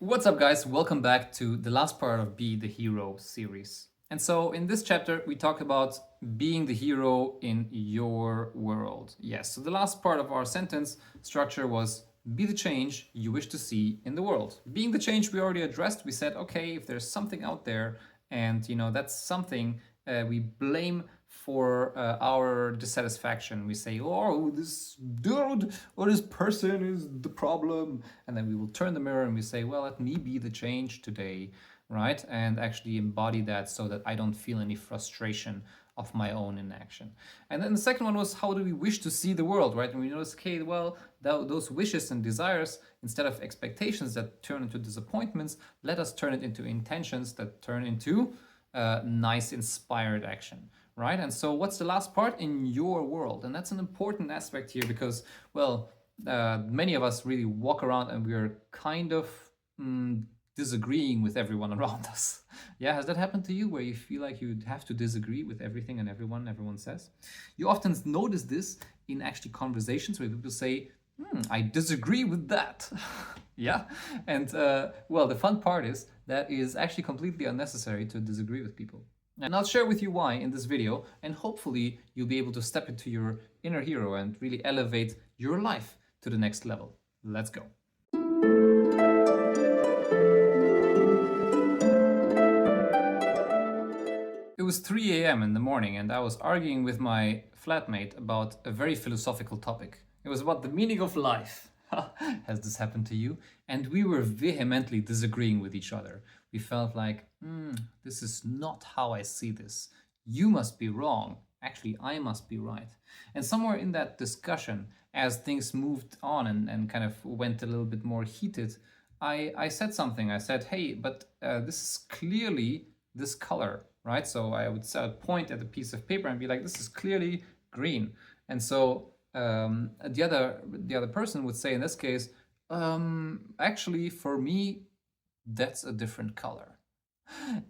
What's up, guys? Welcome back to the last part of Be the Hero series. And so, in this chapter, we talk about being the hero in your world. Yes, so the last part of our sentence structure was be the change you wish to see in the world. Being the change we already addressed, we said, okay, if there's something out there and that's something we blame for our dissatisfaction. We say, oh, this dude or this person is the problem. And then we will turn the mirror and we say, well, let me be the change today, right? And actually embody that so that I don't feel any frustration of my own inaction. And then the second one was, how do we wish to see the world, right? And we notice, okay, well, those wishes and desires, instead of expectations that turn into disappointments, let us turn it into intentions that turn into nice, inspired action, right? And so, what's the last part? In your world. And that's an important aspect here because, well, many of us really walk around and we're kind of disagreeing with everyone around us. Yeah, has that happened to you where you feel like you have to disagree with everything and everyone says? You often notice this in actually conversations where people say, I disagree with that. Yeah. And well, the fun part is that is actually completely unnecessary to disagree with people. And I'll share with you why in this video, and hopefully you'll be able to step into your inner hero and really elevate your life to the next level. Let's go. It was 3 a.m. in the morning, and I was arguing with my flatmate about a very philosophical topic. It was about the meaning of life. Has this happened to you? And we were vehemently disagreeing with each other. We felt like, this is not how I see this. You must be wrong. Actually, I must be right. And somewhere in that discussion, as things moved on and kind of went a little bit more heated, I said something. I said, hey, but this is clearly this color, right? So I would point at a piece of paper and be like, this is clearly green. And so the other person would say in this case, actually for me, that's a different color.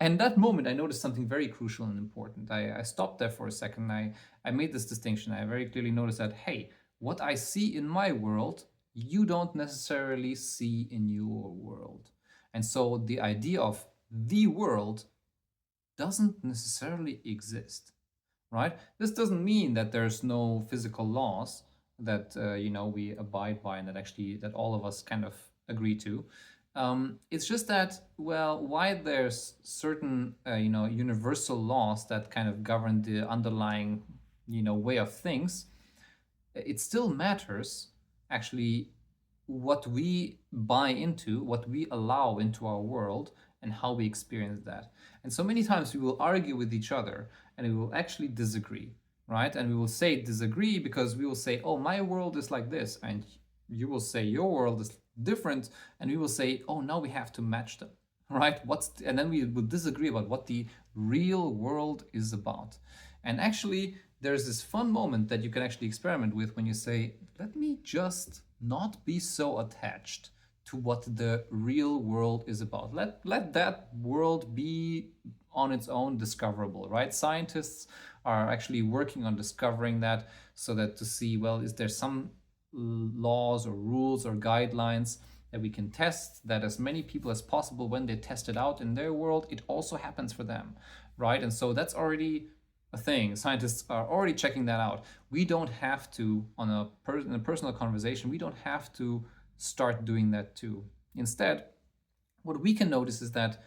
And that moment, I noticed something very crucial and important. I stopped there for a second. I made this distinction. I very clearly noticed that, hey, what I see in my world, you don't necessarily see in your world. And so the idea of the world doesn't necessarily exist, right? This doesn't mean that there's no physical laws that we abide by and that all of us kind of agree to. It's just that, well, why there's certain universal laws that kind of govern the underlying way of things, it still matters actually what we buy into, what we allow into our world, and how we experience that. And so many times we will argue with each other and we will actually disagree, right? And we will say disagree because we will say, oh, my world is like this, and you will say your world is different, and we will say, oh, now we have to match them, right? And then we will disagree about what the real world is about. And actually, there's this fun moment that you can actually experiment with when you say, let me just not be so attached to what the real world is about. Let that world be on its own discoverable, right? Scientists are actually working on discovering that so that to see, well, is there some laws or rules or guidelines that we can test that as many people as possible, when they test it out in their world, it also happens for them, right? And so that's already a thing. Scientists are already checking that out. We don't have to, in a personal conversation, we don't have to start doing that too. Instead, what we can notice is that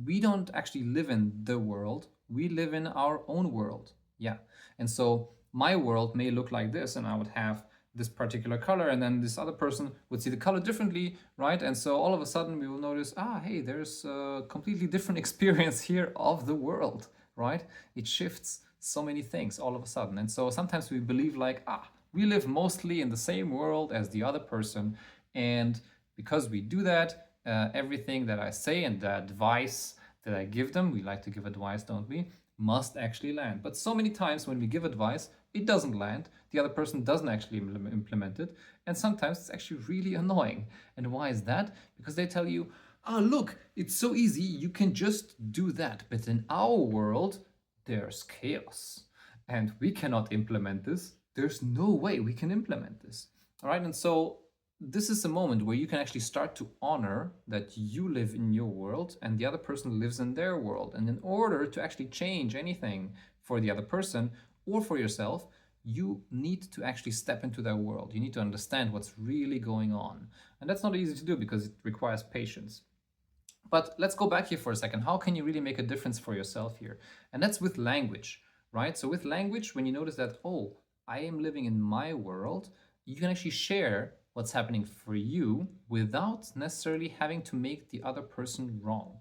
we don't actually live in the world, we live in our own world. Yeah. And so my world may look like this, and I would have this particular color, and then this other person would see the color differently, right? And so all of a sudden we will notice, hey, there's a completely different experience here of the world, right? It shifts so many things all of a sudden. And so sometimes we believe like, we live mostly in the same world as the other person. And because we do that, everything that I say and the advice that I give them, we like to give advice, don't we, must actually land. But so many times when we give advice, it doesn't land. The other person doesn't actually implement it. And sometimes it's actually really annoying. And why is that? Because they tell you, look, it's so easy, you can just do that. But in our world, there's chaos. And we cannot implement this. There's no way we can implement this. All right. And so this is a moment where you can actually start to honor that you live in your world and the other person lives in their world. And in order to actually change anything for the other person or for yourself, you need to actually step into their world. You need to understand what's really going on. And that's not easy to do because it requires patience. But let's go back here for a second. How can you really make a difference for yourself here? And that's with language, right? So with language, when you notice that, oh, I am living in my world, you can actually share what's happening for you without necessarily having to make the other person wrong.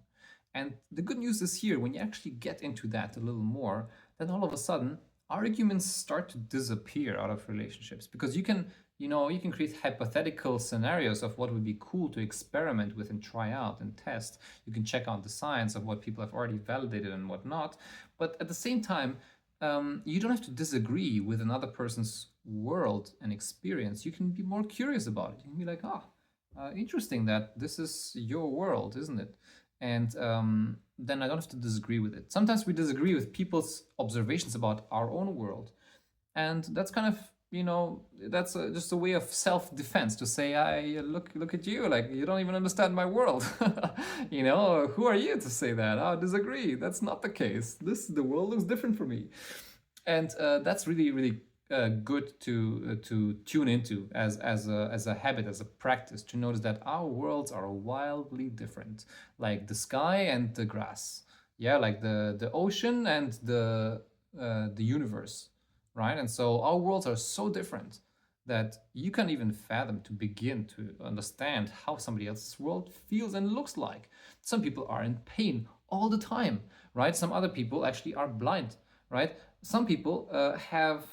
And the good news is here, when you actually get into that a little more, then all of a sudden arguments start to disappear out of relationships, because you can create hypothetical scenarios of what would be cool to experiment with and try out and test. You can check out the science of what people have already validated and whatnot. But at the same time, you don't have to disagree with another person's world and experience. You can be more curious about it. You can be like, interesting that this is your world, isn't it? And then I don't have to disagree with it. Sometimes we disagree with people's observations about our own world. And that's kind of, that's just a way of self-defense to say, I look at you, like you don't even understand my world. Who are you to say that? I disagree. That's not the case. The world looks different for me. And that's really, really good to tune into as a habit, as a practice, to notice that our worlds are wildly different, like the sky and the grass, yeah, like the ocean and the universe, right? And so our worlds are so different that you can't even fathom to begin to understand how somebody else's world feels and looks like. Some people are in pain all the time, right? Some other people actually are blind, right? Some people have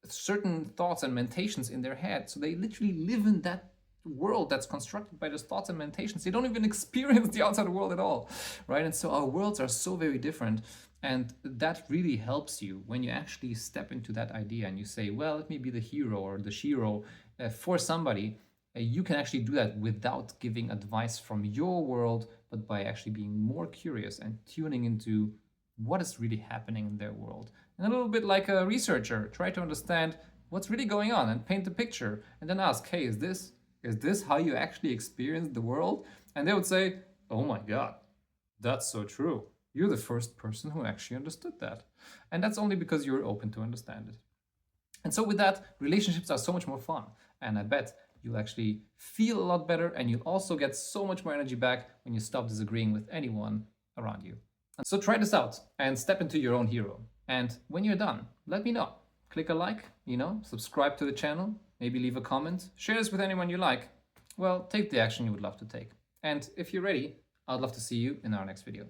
certain thoughts and mentations in their head, so they literally live in that world that's constructed by those thoughts and mentations. They don't even experience the outside world at all, right? And so our worlds are so very different, and that really helps you when you actually step into that idea and you say, well, let me be the hero or the shiro for somebody. You can actually do that without giving advice from your world, but by actually being more curious and tuning into what is really happening in their world. And a little bit like a researcher, try to understand what's really going on and paint the picture, and then ask, hey, is this how you actually experience the world? And they would say, oh my God, that's so true. You're the first person who actually understood that. And that's only because you're open to understand it. And so with that, relationships are so much more fun. And I bet you'll actually feel a lot better, and you'll also get so much more energy back when you stop disagreeing with anyone around you. So try this out and step into your own hero. And when you're done, let me know. Click a like, subscribe to the channel, maybe leave a comment, share this with anyone you like. Well, take the action you would love to take. And if you're ready, I'd love to see you in our next video.